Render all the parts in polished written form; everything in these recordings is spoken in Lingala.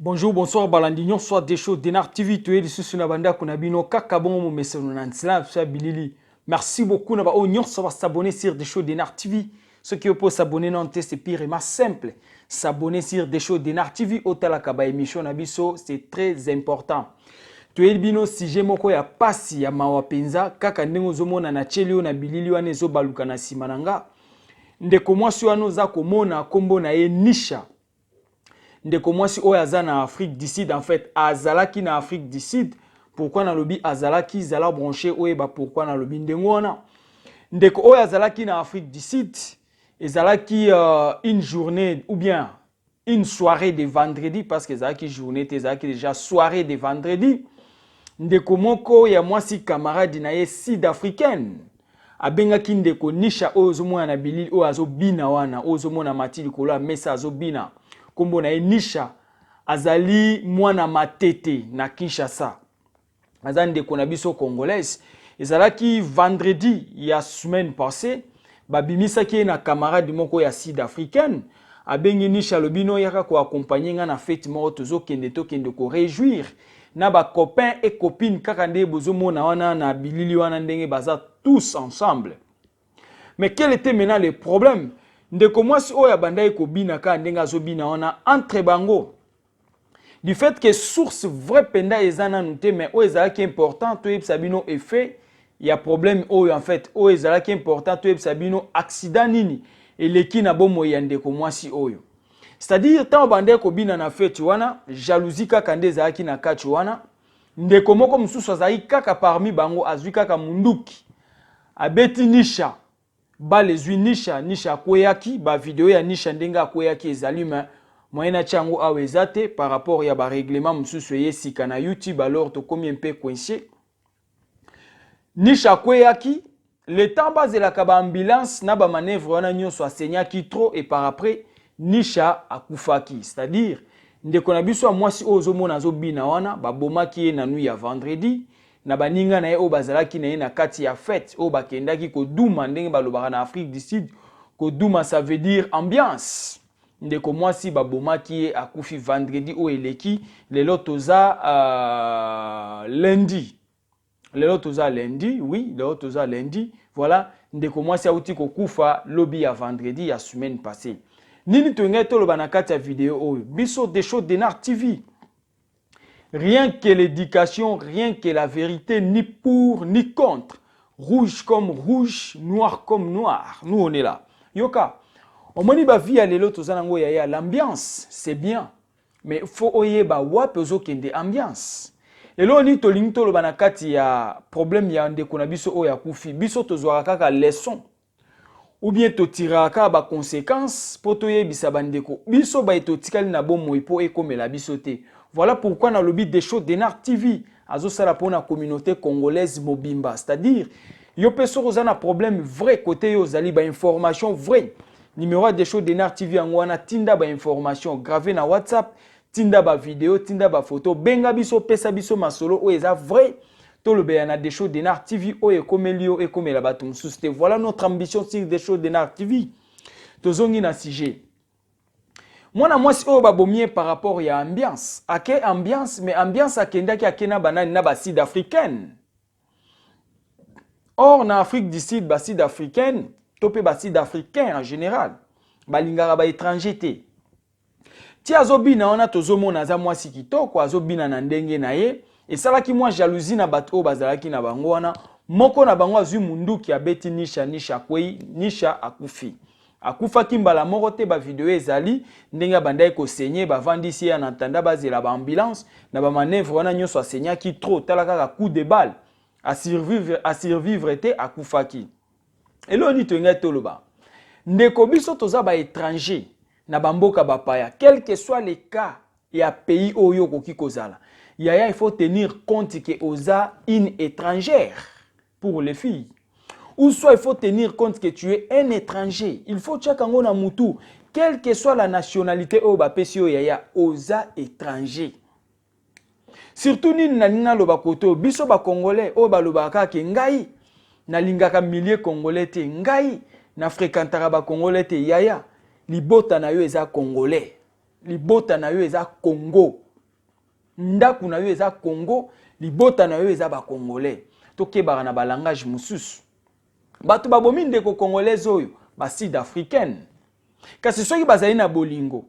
Bonjour, bonsoir, Balandignon, soit des shows, Denar TV, tu es ici sur la bande, Konabino, Kakabon, mon message, Bilili. Merci beaucoup, Naba, Oignon, ça va s'abonner sur des shows, Denar TV. Ceux qui peuvent s'abonner, non, c'est pire et ma simple. S'abonner sur des shows, Denar TV, Hotel Akaba émission, Nabiso, c'est très important. Tu es bino, si j'ai mon ya passi, ya mawapenza, Kaka nengo zomona na chelio, na bilili, wane zo baluka na simananga. Ndeko mwasi wano za komona, kombo na ye nisha. Ndeko mwasi oyo aza na Afrique du Sud, en fait azalaki na Afrique du Sud. Pourquoi na lobi azalaki zala branché oyo ba pourquoi na lobi ndengo wana ndeko oyo azalaki na Afrique du Sud ezalaki une journée ou bien une soirée de vendredi, parce que ezalaki journée ezalaki déjà soirée de vendredi. Ndeko moko ya mwasi camarade na ye sud-africaine abengaki ndeko nisha oyo zomona na bilili oyo azobina wana oyo zomona mati likolo mesa azobina kombo na ye nisha azali mwana matete na Kinshasa. Azali ndeko na biso congolaise. Ezalaki vendredi ya semaine passée babimisaki na camarade moko ya sud-africaine abengi nisha lobino yaka ko accompagner nga na fête moko tozokende ko réjouir na ba copains et copines kaka nde bozomona wana na bilili wana ndenge baza tous ensemble. Mais quel était maintenant le problème? Ndeko mwasi oyo abandai kobina ka ndenga zobina wana entre bango. Du fait que source vrai penda ezana nute mais oyo ezalaki important to yebisa bino effet ya problème oyo en fait oyo ezalaki important to yebisa bino accident nini eleki na bomo ya ndeko mwasi oyo. C'est-à-dire tant bandai kobina na fête wana jalousie kaka nde ezalaki na kati wana ndeko moko mususu azalaki kaka parmi bango azwi kaka munduki abeti nisha ba les nisha kweyaki ba vidéo ya nisha ndenga kweyaki ezali mais moyena chango awezate par rapport ya ba règlement mususu yesika na YouTube alors to combien peu coincé nisha kweyaki le temps base la kaba ambulance na ba manœuvre wana nyonso asenyaki trop et par après nisha akufaki, c'est-à-dire ndeko na biso mwasi ozomona azobina wana babomaki na nuit ya vendredi na baninga na ye o bazalaki na ye na kati ya fête o bakendaki koduma ndenge balobaka na Afrique du Sud. Koduma ça veut dire ambiance. Ndeko mwasi babomaki ye akufi vendredi o eleki lelo toza lundi. Lelo toza lundi, oui, lelo toza lundi. Voilà, ndeko mwasi auti kokufa lobi ya vendredi ya semaine passée. Nini tuenge toloba na kati ya vidéo oyo biso des shows Denar TV. Rien que l'éducation, rien que la vérité, ni pour ni contre. Rouge comme rouge, noir comme noir. Nous, on est là. Yoka, on m'a dit ba vie à l'élo tozanango ya l'ambiance, c'est bien. Mais faut oye ba wapezo kende ambiance. Elo ni tolingi tolo banakati ya problème ya ndeko na biso oya kufi. Biso tozwaka kaka leçon. Ou bien to tiraka ba conséquences pour toye bisa bandeko. Biso ba etotikali na bomo ipo ekomela biso te. Voilà pourquoi dans le but des shows Denar TV, azo sala pour la communauté congolaise mobimba, c'est-à-dire yo peso ozana problème vrai côté yo zali ba information vrai. Numéro des shows Denar TV angwana tinda ba information gravé na WhatsApp, tinda ba vidéo, tinda ba photo, benga biso pesa biso masolo o eza vrai. To le béana des shows Denar TV o e komelio e komela batum susté. Voilà notre ambition sur des shows Denar TV. Tozongi na sujet. Moi, si on va par rapport à l'ambiance. À quelle ambiance? Mais ambiance à Kena banane na sud-africaine. Or, en Afrique du Sud, ba sud-africaine, topé ba sud-africain en général. Balingara ba étranger te. Ti azobina ona tozomona za mwasi kitoko azobina na ndenge na ye. Et ça là qui moi jalousie na bato bazalaki na bango wana. Moko na bango azui munduki abeti nisha kwei, nisha akufi. Akufa kimbala moko te ba vidéo ezali ndenga bandai ko saigner ba vandisi ya natanda bazela ba ambulance na ba manœuvre wana nyonso asenyaki trop talaka ka coup de balle à survivre te akufaki. Elo ni toenga toloba ndeko biso toza ba étranger na bamboka bapaya quel que soit les cas ya pays oyo koki kozala yaya il faut tenir compte que oza une étrangère pour les filles. Ou soit il faut tenir compte que tu es un étranger. Il faut tchaka ngona mutu. Quelle que soit la nationalité au bapesio yaya oza étranger. Surtout ni nanina loba koto biso ba congolais o ba loba ka ke ngai na lingaka millier congolais te ngai na fréquentara ba congolais te yaya libota na yo eza congolais. Libota na yo eza Congo. ndako na yo eza Congo, libota na yo eza ba Congolais. Tokeba na ba langage mususu. Bato babomi ndeko Congolais oyo, ba Sud-Africaine. Kasi soki bazali na bolingo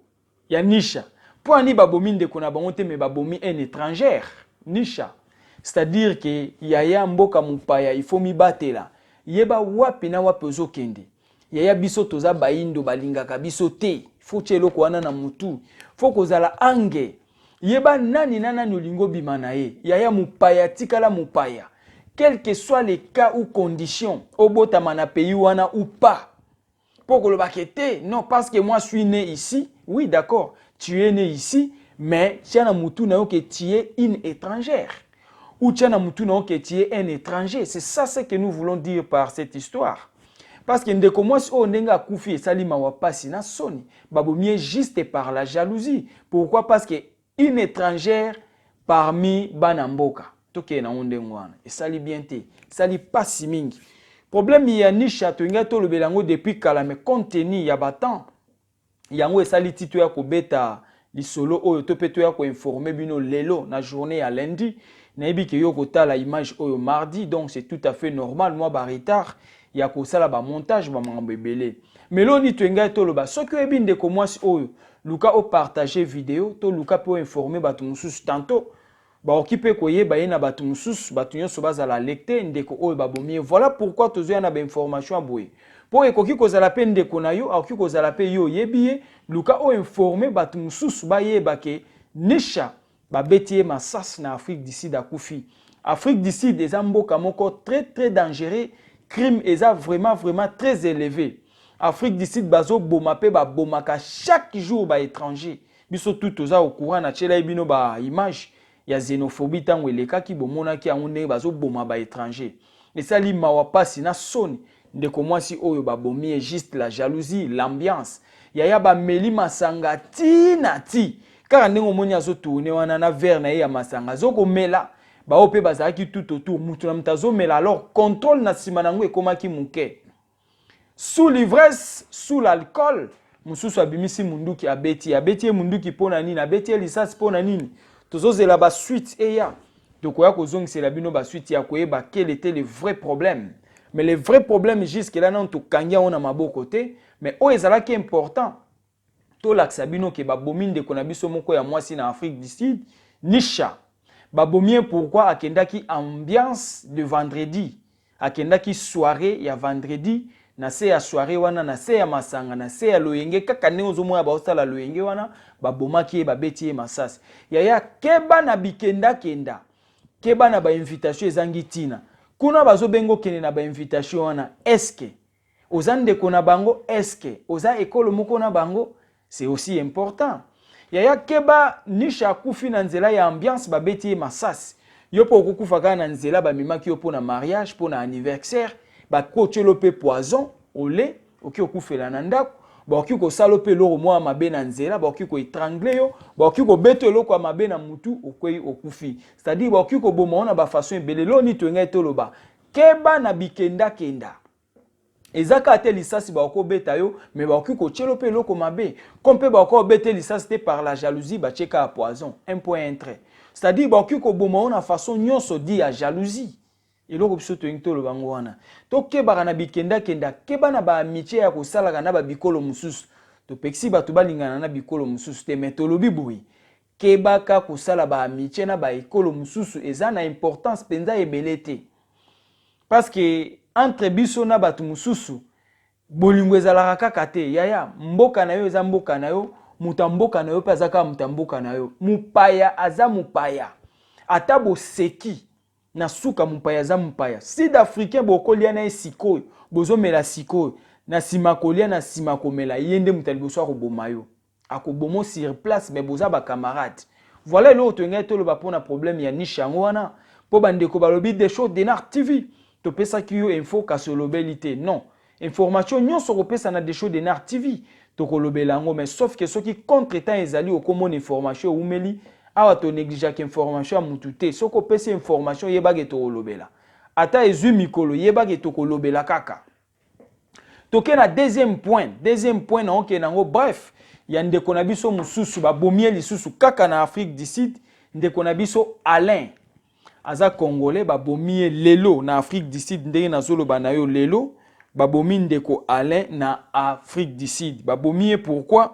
ya nisha, po ani babomi ndeko na bango te me babomi un étranger, nisha. C'est-à-dire que yaya mboka mupaya il faut mi batela. Yeba wapi na wapi ozokende. Yaya biso toza baindo balingaka biso te. Faut tshelo ko wana na mutu. Faut kozala ange. Yeba nani nana nolingo bimana ye. Yaya mupaya tikala mupaya. Quel que soit les cas ou conditions, obotama na pays wana ou pas. Pour que le baquete, non, parce que moi je suis né ici. Oui, d'accord, tu es né ici, mais tu as que tu es une étrangère. Ou tu as que tu es un étranger. C'est ça ce que nous voulons dire par cette histoire. Parce que ndeko moi si on a koufi et salima wapasi na soni, babomie juste par la jalousie. Pourquoi? Parce que une étrangère parmi banamboka. Toke na onde ngwana. Et ça li bien te. Ça li pas si mingi. Problème il y a nisha to nga to le belango depuis kala mais contenu ya batan. Yango esali titre ya ko beta li solo oyo to peto ya ko informer bino lelo na journée à lundi. Na yebi ke yo ko tala image oyo mardi, donc c'est tout à fait normal moi ba retard ya ko sala ba montage ba mambo ebele. Mais lo ni to nga to lo ba soki yebi ndeko mwasi oyo luka o partager vidéo to luka po informer batu mususu tantôt. Ba okipe koye ba yena batu mususu batu nyonso bazala lecte ndeko oyo babomi. Voilà pourquoi tozo yana ba information aboye. Po ekoki kozala pe ndeko na yo akoki kozala pe yo yebiye luka o informer batu mususu ba yeba ke nisha ba betie masas na Afrique du Sud akufi. Afrique du Sud eza mboka moko très dangereux, crime eza vraiment très élevé. Afrique du Sud bazo boma pe ba bomaka chaque jour ba étranger. Biso tout toza au courant na tshela bino ba image. Il y a xénophobie tango eleka ki bomona ki anone bazo boma ba étranger. Et ça li mawapasi na soni ndeko mwasi oyo ba bomi juste la jalousie, l'ambiance. Yaya ba meli masanga ti na ti. Car ndenge moni azo tourner wana na verre na ya masanga zoko mela ba ope bazaki tout autour mutu na mtazo mela alors contrôle na sima nango ekomaki muke. Sous l'ivresse, sous l'alcool, mususu abimisi munduki abeti munduki pona nini abeti lisasi pona nini. Tozozela ba suite eya. Donc oya kozongisela bino ba suite ya koyeba quel était le vrai problème. Mais le vrai problème jusque là non to kanya on a maboko te, mais o ezalaki important. To laksa bino ke babominde kona biso moko ya mwasi na Afrique du Sud, nisha. Babomien pourquoi akendaki ambiance de vendredi. Akendaki soirée ya vendredi. Na se ya soirée wana na se ya masanga na se ya loyenge kaka ne ozomona ba osala loyenge wana babomaki babeti masasi yaya keba na bikenda kenda keba na ba invitation ezangi tina kuna bazo bengo kene na ba invitation wana eske ozande kona bango eske oza ekolo moko na bango c'est aussi important yaya keba nisha kufi na nzela ya ambiance babeti masasi yo po okukufa kana na nzela ba mimaki yo po na mariage po na anniversaire ba kochelo pe poison au lait oki okufela na ndako ba oki ko salope loro mwa mabe na nzela ba oki ko étrangler yo ba oki ko beto loko mabe na mutu okwei okufi c'est-à-dire ba oki ko boma na ba façon ebele lo ni to ngai toloba keba na bikenda kenda ezaka te lisasi ba oko beta yo mais ba oki ko chelo pe loko mabe comme pe ba oko beta lisasi te par la jalousie ba cheka à poison un point un trait c'est-à-dire ba oki ko boma na façon nyonso di à jalousie. Et là, biso to ngito lo bango wana. To keba na bikenda kenda, keba na ba amitié ya ko sala na ba bikolo mususu. To pexi ba to balingana na bikolo mususu te metolobi boui. Keba ka ko sala ba amitié na ba ekolo mususu eza na importance penza ebelete. Parce que entre biso na batu mususu bolingo ezalaka kaka te yaya mboka na yo eza mboka na yo, mutamboka na yo pa zaka mutamboka na yo. Mupaya aza mupaya. Ata bo seki na suka mupaya za mupaya. Sud-Africain bokolia na sikoyo, bozo mela sikoyo, na simakolia na simakomela, yende mutaliboso akoboma yo. Akobomo sur place mais boza ba camarade. Voilà l'autre ngai to lo ba pona problème ya nishango wana. Po bandeko balobi des choses d'Enar TV. To pesa ki yo info ka solobelité. Non. Information nyonso ko pesa na des choses d'Enar TV. To ko lobelango mais sauf que ceux qui contre-temps ezali okomona information umeli awa to négligea information à mutute soko pese information yebage to lobela ata ezu mikolo yebage to lobela kaka toke na deuxième point na oke nango bref ya ndeko na biso mususu ba bomie lisusu kaka na Afrique du Sud ndeko na biso Alain aza congolais babomi lelo na Afrique du Sud ndenge nazoloba na yo lelo babomi ndeko Alain na Afrique du Sud babomi pourquoi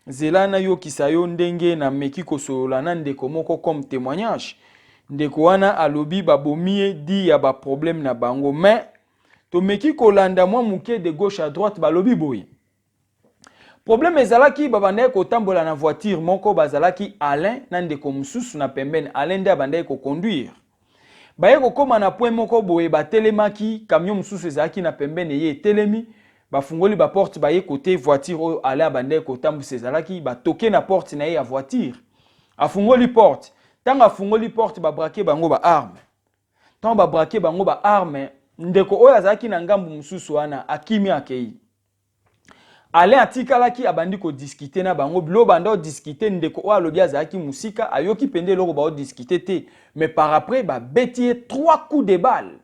zelana yo kisayo ndenge na meki kosolola na ndeko moko comme témoignage ndeko wana alobi babomi di ya ba problème na bango mais to meki kolanda mwa muke de gauche à droite balobi boyi problème ezalaki babandaki kotambola na voiture moko bazalaki Alain na ndeko mususu na pembeni Alain nde abandaki koconduire baye kokoma na point moko boye batelemaki camion mususu ezalaki na pembeni ye telemi bafungoli ba porte baye côté voiture oyo Alain abandaki kotambusa ezalaki batoke na porte na ye ya voiture afungoli porte tanga afungoli porte babrake bango ba arme tanga babrake bango ba arme ndeko oyo azalaki na ngambu mususu wana akimi akei Alain atikalaki abandi ko discuter na bango bilo banda discuter ndeko oyo alobi azalaki musika ayoki pende loko ba discuter te mais par après ba betier 3 coups de balle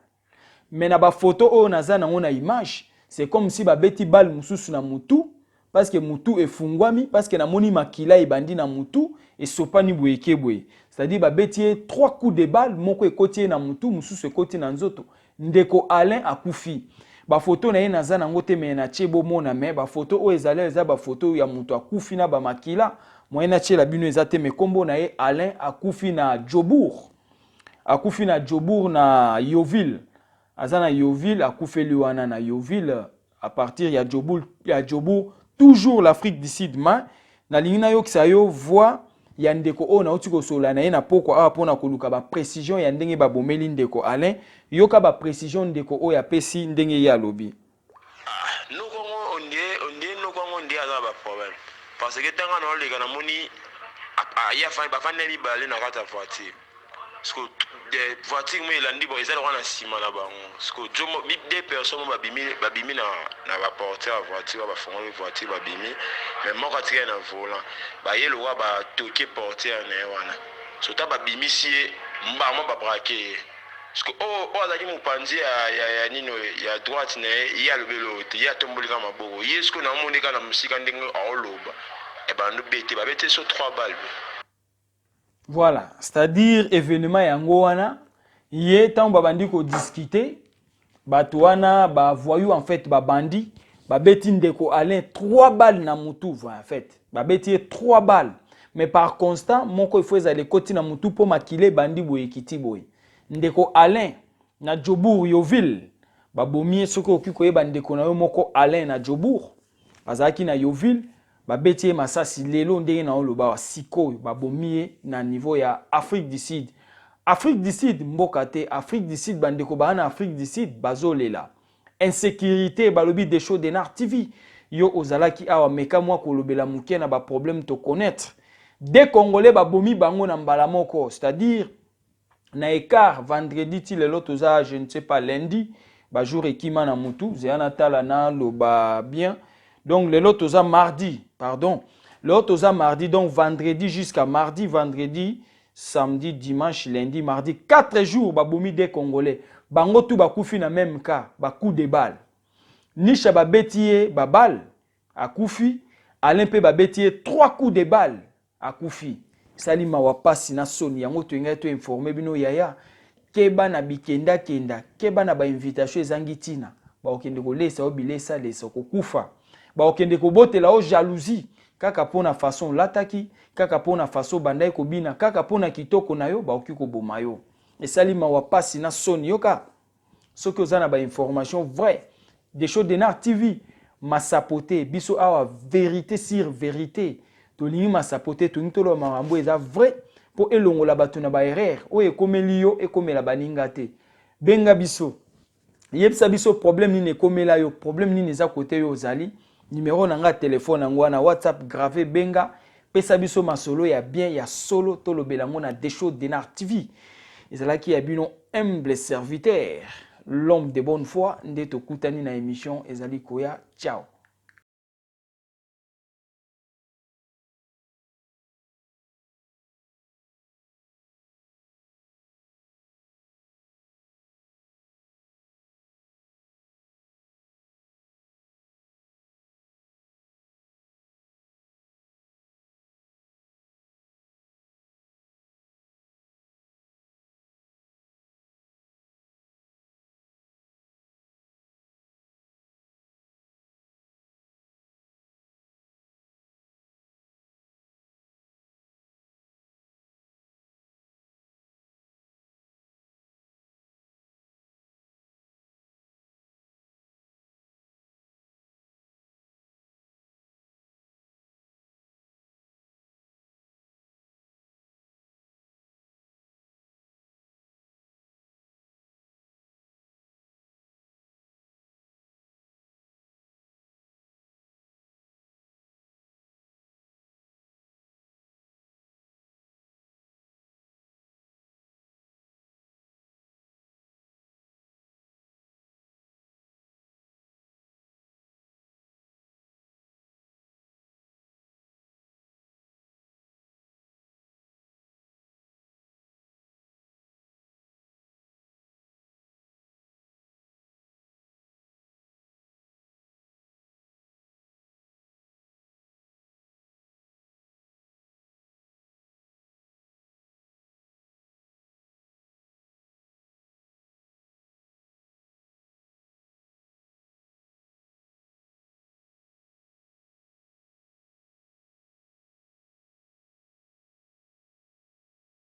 mais na ba photo oyo naza nango na image c'est comme si ba beti balle mususu na mutu parce que mutu efungwami parce que namoni makila ebandi na mutu et sopani boyeke boye c'est-à-dire ba betier 3 coups de balle moko ekoti na mutu mususu ekoti na nzoto ndeko Alain akufi ba photo na ye naza nango te me na chebo mona me ba photo o ezale eza ba photo ya mutu akufi na ba makila moyena chela bino eza te me kombo na ye Alain akufi na Djobour na Yoville azana Yoville akufeli wana na Yoville à partir ya Djobour toujours l'Afrique du Sud ma na lingina yo kisayo voix ya ndeko o na uti kosola na ye na poko awa pona koluka ba précision ya ndenge ba bomeli ndeko Alain yoka ba précision ndeko o ya pesi ndenge ya lobi Nokongo ondie aza ba problème parce que tanga na oleka na moni ya fa ba faneli balé na kata voiture parce que des voitures mais elandi bon ezala wana sima na bango parce que deux personnes babimi na ba porter la voiture ba fongoli voiture babimi mais moko atika na volant ba yelo wa ba toquer porter na wana so ta babimi si mba mo ba braquer parce que azaki mopanzi ya nino ya droite na ye ya lobelo te ya tombolika maboko ye ce que na monika na musika ndenge aoloba e ba no bete ba bete so 3 balles. Voilà, c'est-à-dire événement yango wana ye tant babandi ko discuter bato wana ba voyou en fait ba bandi ba beti ndeko Alain 3 balles na mutu en fait ba beti 3 balles mais par constant moko il faut ezale koti na mutu po makile bandi boye kiti boye ndeko Alain na Djobour Yoville ba bomie soko okiko yeba ndeko na yo moko Alain na Djobour bazaki na Yoville ba beti masasi lelo ndenge na oloba wa siko ba bomie na niveau ya Afrique du Sud mboka te Afrique du Sud bandeko ba na Afrique du Sud bazolela insécurité balobi des shows de Nar TV yo ozalaki awa meka mwa kolobela muke na ba problème to connaître des Congolais ba bomi bango na mbala moko c'est-à-dire na écart vendredi ti lelo toza je ne sais pas lundi ba jour ekima na mutu zeana tala na loba bien donc lelo toza mardi pardon lelo toza mardi donc vendredi jusqu'à mardi vendredi samedi dimanche lundi mardi 4 jours ba bomi des Congolais bango tout bakufi na même cas ba coup de balle nisha ba betier ba balle akufi Alain pe ba betier 3 coups de balle akufi salima wapasi na soni yango to ngai to informer bino yaya keba na bikenda kenda keba na ba invitation ezangi tina ba okende ko lesa obilesa lesa kokufa ba okende ko botela o jalousie kaka pona façon lataki kaka pona façon bandai ko bina kaka pona kitoko na yo ba okiko boma yo esalima wapasi na soni yoka soki ozana ba information vrai des choses de Nar TV masapote biso awa vérité sur vérité tolingi masapote tolingi tolo makambo eza vrai po elongola bato na ba erreur oyo ekomeli yo ekomela baninga te benga biso yebisa biso problème nini ekomela yo problème nini eza kote yo ozali numéro na nga téléphone nango wana WhatsApp gravé benga pesa biso masolo ya bien ya solo tolobela ngo na des shows de Nar TV ezalaki ya bino humble serviteur l'homme de bonne foi nde tokutani na émission ezali koya ciao.